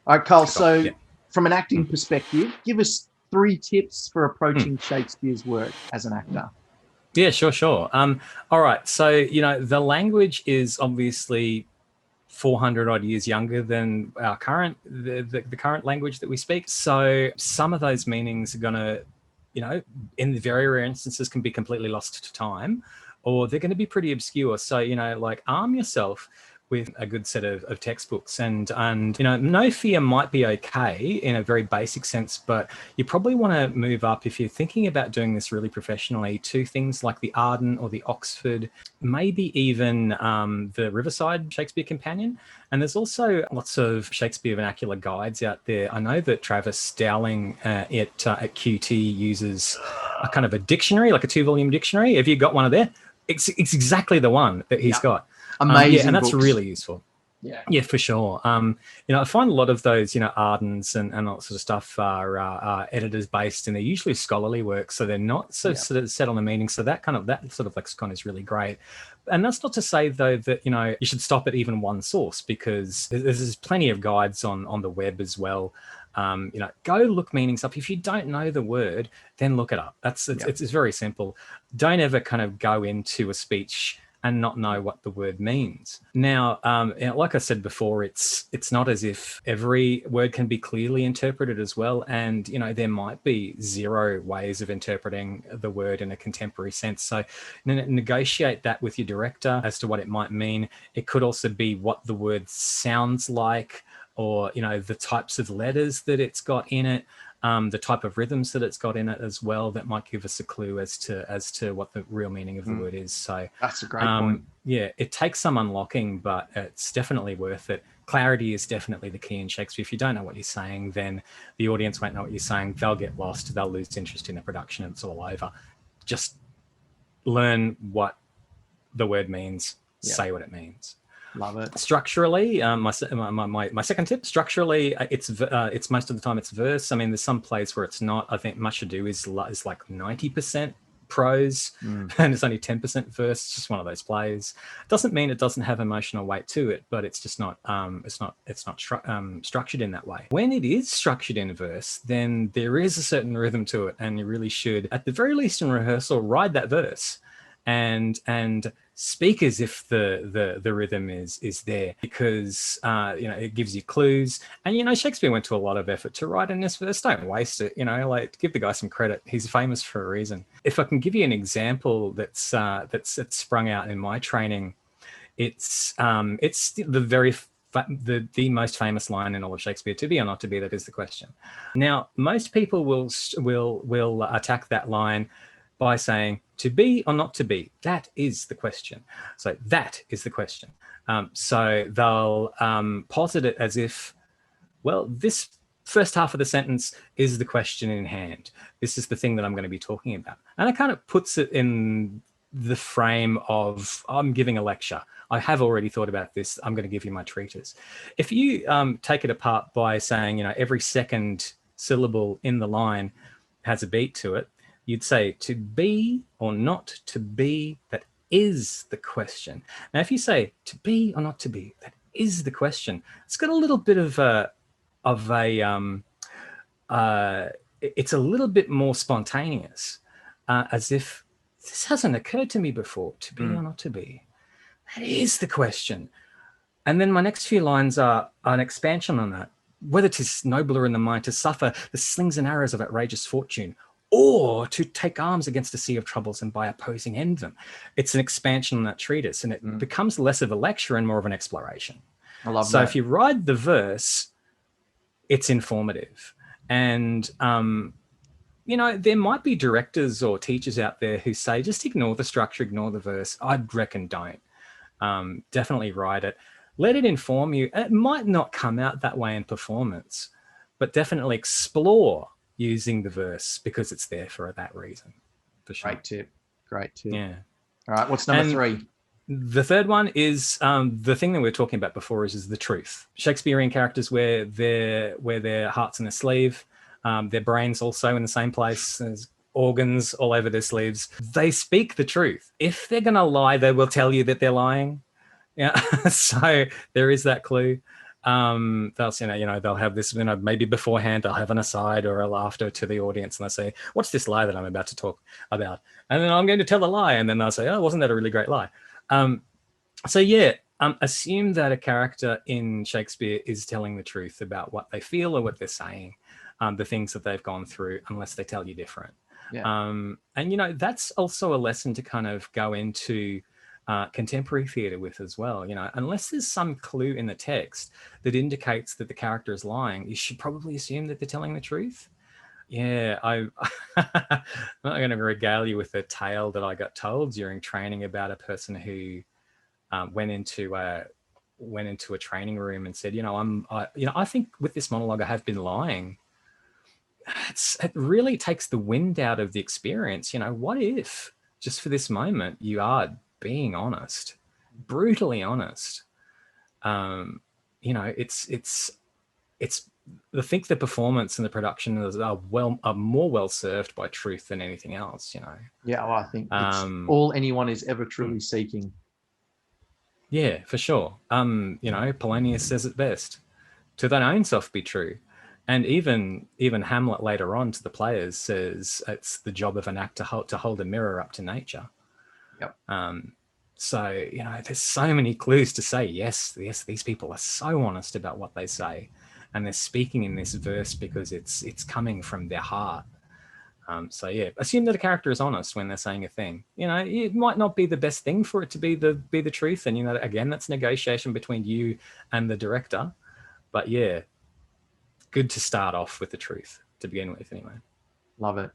All right, Cole. Kick off. So, Yeah. from an acting perspective, give us 3 tips for approaching Shakespeare's work as an actor. Yeah, sure. All right. So, the language is obviously 400 odd years younger than our the current language that we speak. So some of those meanings are going to, in the very rare instances, can be completely lost to time, or they're going to be pretty obscure. So, like arm yourself with a good set of textbooks, and no fear might be okay in a very basic sense, but you probably want to move up if you're thinking about doing this really professionally to things like the Arden or the Oxford, maybe even the Riverside Shakespeare Companion. And there's also lots of Shakespeare vernacular guides out there. I know that Travis Dowling at QT uses a kind of a dictionary, like a 2-volume dictionary. Have you got one of there? It's exactly the one that he's got. Amazing and that's books. really useful. Yeah, for sure. I find a lot of those, Ardens and all that sort of stuff are editors based, and they're usually scholarly works, so they're not so sort of set on the meaning. So that sort of lexicon is really great. And that's not to say though that you should stop at even one source, because there's plenty of guides on the web as well. Go look meanings up. If you don't know the word, then look it up. It's very simple. Don't ever kind of go into a speech and not know what the word means. Now, like I said before, it's not as if every word can be clearly interpreted as well. And, there might be 0 ways of interpreting the word in a contemporary sense. So negotiate that with your director as to what it might mean. It could also be what the word sounds like, or, the types of letters that it's got in it. The type of rhythms that it's got in it as well, that might give us a clue as to what the real meaning of the word is. So that's a great point. Yeah, it takes some unlocking, but it's definitely worth it. Clarity is definitely the key in Shakespeare. If you don't know what you're saying, then the audience won't know what you're saying. They'll get lost. They'll lose interest in the production, and it's all over. Just learn what the word means. Say what it means. Love it. Structurally, my second tip. Structurally, it's most of the time it's verse. I mean, there's some plays where it's not. I think Much Ado is like 90% prose, and it's only 10% verse. It's just one of those plays. Doesn't mean it doesn't have emotional weight to it, but it's just not. It's not structured in that way. When it is structured in verse, then there is a certain rhythm to it, and you really should, at the very least in rehearsal, ride that verse, and speak as if the rhythm is there, because it gives you clues. And Shakespeare went to a lot of effort to write in this verse. Don't waste it. Like, give the guy some credit. He's famous for a reason. If I can give you an example that's sprung out in my training, it's the most famous line in all of Shakespeare. To be or not to be, that is the question. Now, most people will attack that line by saying, to be or not to be, that is the question. So that is the question. So they'll posit it as if, well, this first half of the sentence is the question in hand. This is the thing that I'm going to be talking about. And it kind of puts it in the frame of, I'm giving a lecture. I have already thought about this. I'm going to give you my treatise. If you take it apart by saying, every second syllable in the line has a beat to it, you'd say, to be or not to be, that is the question. Now, if you say to be or not to be, that is the question, it's got a little bit of it's a little bit more spontaneous, as if this hasn't occurred to me before, to be or not to be. That is the question. And then my next few lines are an expansion on that. Whether 'tis nobler in the mind to suffer the slings and arrows of outrageous fortune, or to take arms against a sea of troubles and by opposing end them. It's an expansion on that treatise, and it becomes less of a lecture and more of an exploration. I love so that. If you ride the verse, it's informative. And, there might be directors or teachers out there who say, just ignore the structure, ignore the verse. I'd reckon don't. Definitely ride it. Let it inform you. It might not come out that way in performance, but definitely explore using the verse, because it's there for that reason. For sure. Great tip. Yeah. All right. What's number 3? The third one is the thing that we were talking about before is the truth. Shakespearean characters wear their hearts in their sleeve, their brains also in the same place. There's organs all over their sleeves. They speak the truth. If they're going to lie, they will tell you that they're lying. Yeah. So there is that clue. They'll say, they'll have this, maybe beforehand they'll have an aside or a laughter to the audience, and they'll say, what's this lie that I'm about to talk about? And then I'm going to tell a lie, and then they'll say, oh, wasn't that a really great lie? So yeah, assume that a character in Shakespeare is telling the truth about what they feel or what they're saying, the things that they've gone through, unless they tell you different. Yeah. And that's also a lesson to kind of go into contemporary theatre with as well. Unless there's some clue in the text that indicates that the character is lying, you should probably assume that they're telling the truth. Yeah, I'm not going to regale you with a tale that I got told during training about a person who went into a training room and said, I think with this monologue I have been lying. It really takes the wind out of the experience. What if just for this moment you are being honest, brutally honest? It's I think the performance and the production are more well served by truth than anything else. Yeah, well, I think it's all anyone is ever truly seeking. Yeah, for sure. Polonius says it best: "To thine own self be true." And even Hamlet later on to the players says it's the job of an actor to hold a mirror up to nature. Yep. So there's so many clues to say yes, these people are so honest about what they say, and they're speaking in this verse because it's coming from their heart. So yeah, assume that a character is honest when they're saying a thing. It might not be the best thing for it to be the truth, and again, that's negotiation between you and the director. But yeah, good to start off with the truth to begin with, anyway. Love it.